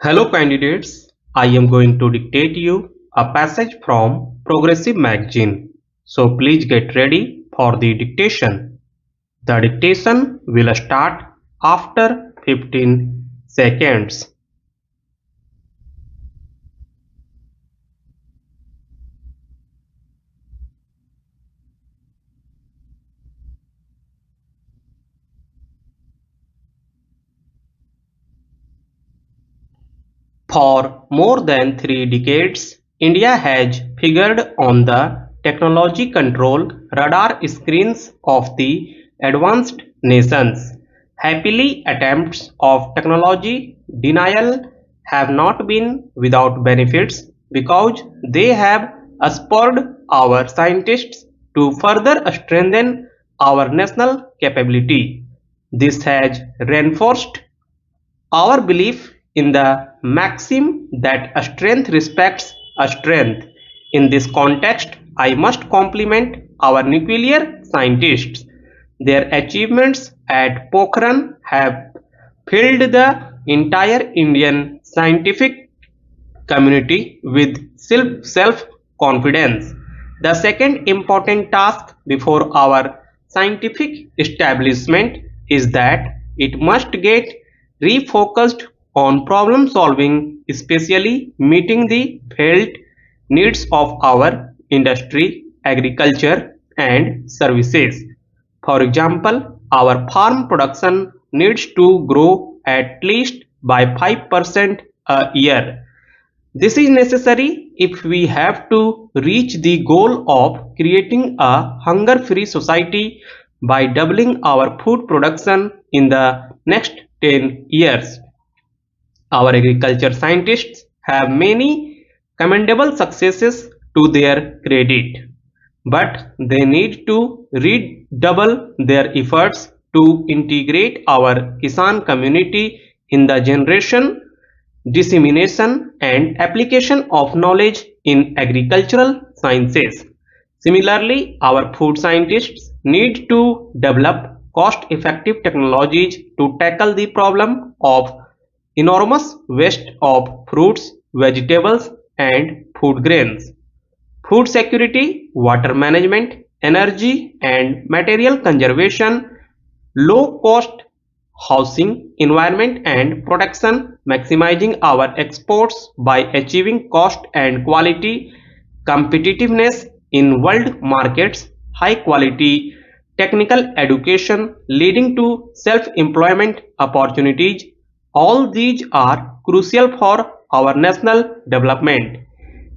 Hello candidates, I am going to dictate you a passage from Progressive magazine. So please get ready for the dictation. The dictation will start after 15 seconds. For more than 3 decades, India has figured on the technology control radar screens of the advanced nations. Happily, attempts of technology denial have not been without benefits because they have spurred our scientists to further strengthen our national capability. This has reinforced our belief in the maxim that a strength respects a strength. In this context, I must compliment our nuclear scientists. Their achievements at Pokhran have filled the entire Indian scientific community with self-confidence. The second important task before our scientific establishment is that it must get refocused on problem solving, especially meeting the felt needs of our industry, agriculture, and services. For example, our farm production needs to grow at least by 5% a year. This is necessary if we have to reach the goal of creating a hunger-free society by doubling our food production in the next 10 years. Our agriculture scientists have many commendable successes to their credit, but they need to redouble their efforts to integrate our Kisan community in the generation, dissemination and application of knowledge in agricultural sciences. Similarly, our food scientists need to develop cost-effective technologies to tackle the problem of enormous waste of fruits, vegetables, and food grains. Food security, water management, energy and material conservation, low cost housing, environment and protection, maximizing our exports by achieving cost and quality competitiveness in world markets, high quality technical education leading to self-employment opportunities. All these are crucial for our national development.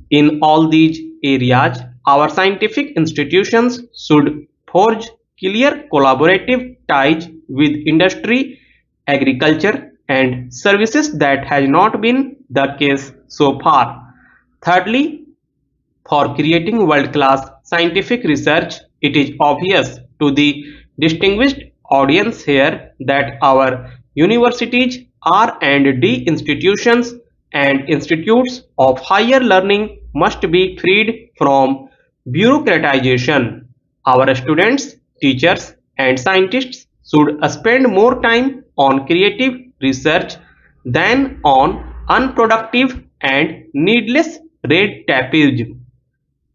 In all these areas, our scientific institutions should forge clear collaborative ties with industry, agriculture, and services that has not been the case so far. Thirdly, for creating world-class scientific research, it is obvious to the distinguished audience here that our universities, R&D institutions, and institutes of higher learning must be freed from bureaucratization. Our students, teachers, and scientists should spend more time on creative research than on unproductive and needless red tapeism.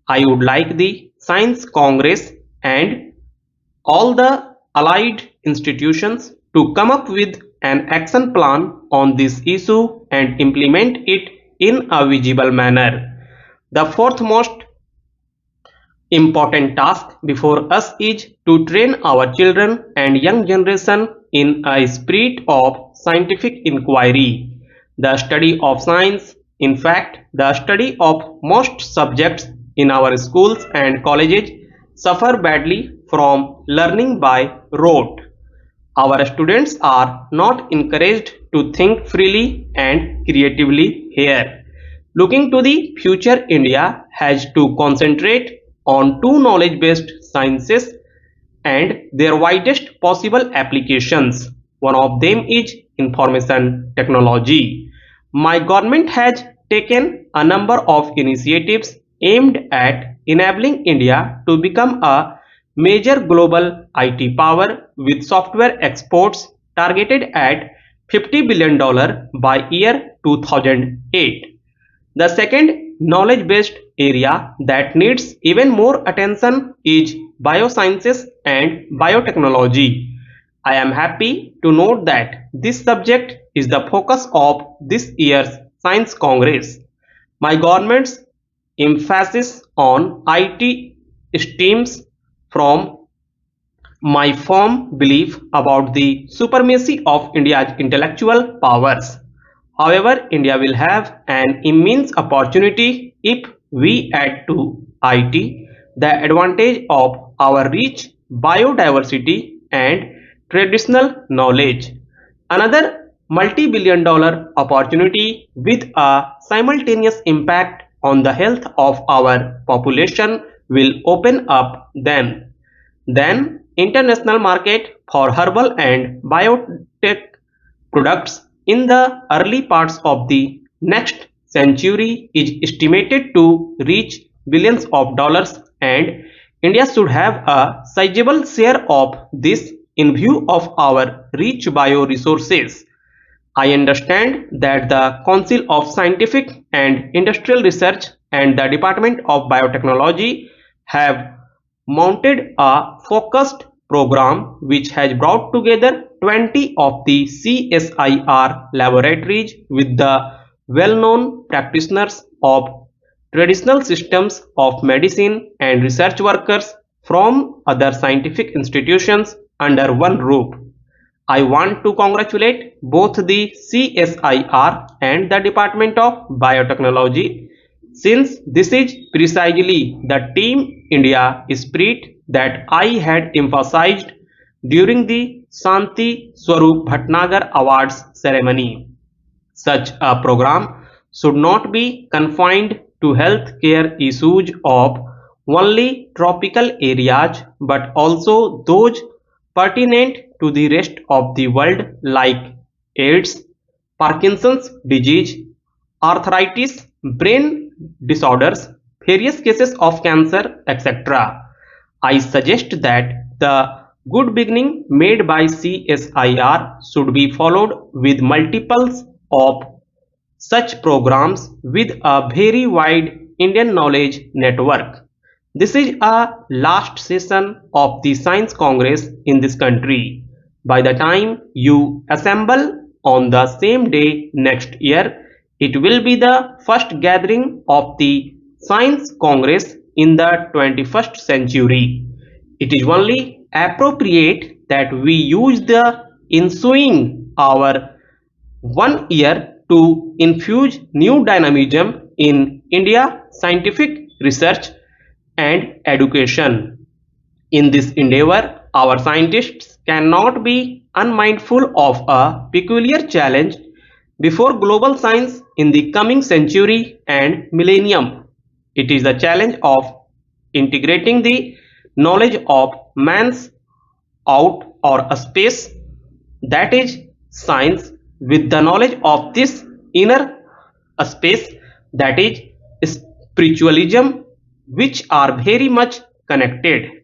I would like the Science Congress and all the allied institutions to come up with an action plan on this issue and implement it in a visible manner. The fourth most important task before us is to train our children and young generation in a spirit of scientific inquiry. The study of science, in fact, the study of most subjects in our schools and colleges suffer badly from learning by rote. Our students are not encouraged to think freely and creatively here. Looking to the future, India has to concentrate on two knowledge-based sciences and their widest possible applications. One of them is information technology. My government has taken a number of initiatives aimed at enabling India to become a major global IT power with software exports targeted at $50 billion by year 2008. The second knowledge-based area that needs even more attention is biosciences and biotechnology. I am happy to note that this subject is the focus of this year's Science Congress. My government's emphasis on IT stems from my firm belief about the supremacy of India's intellectual powers. However, India will have an immense opportunity if we add to IT the advantage of our rich biodiversity and traditional knowledge. Another multi-billion dollar opportunity with a simultaneous impact on the health of our population will open up then international market for herbal and biotech products in the early parts of the next century is estimated to reach billions of dollars, and India should have a sizable share of this in view of our rich bioresources. I understand that the Council of Scientific and Industrial Research and the Department of Biotechnology have mounted a focused program which has brought together 20 of the CSIR laboratories with the well-known practitioners of traditional systems of medicine and research workers from other scientific institutions under one roof. I want to congratulate both the CSIR and the Department of Biotechnology, since this is precisely the Team India spirit that I had emphasized during the Shanti Swarup Bhatnagar Awards ceremony. Such a program should not be confined to healthcare issues of only tropical areas but also those pertinent to the rest of the world like AIDS, Parkinson's disease, arthritis, brain disorders, various cases of cancer, etc. I suggest that the good beginning made by CSIR should be followed with multiples of such programs with a very wide Indian knowledge network. This is a last session of the Science Congress in this country. By the time you assemble on the same day next year, it will be the first gathering of the Science Congress in the 21st century. It is only appropriate that we use the ensuing hour 1 year to infuse new dynamism in India scientific research and education. In this endeavor, our scientists cannot be unmindful of a peculiar challenge before global science in the coming century and millennium. It is the challenge of integrating the knowledge of man's out or a space, that is science, with the knowledge of this inner space, that is spiritualism, which are very much connected.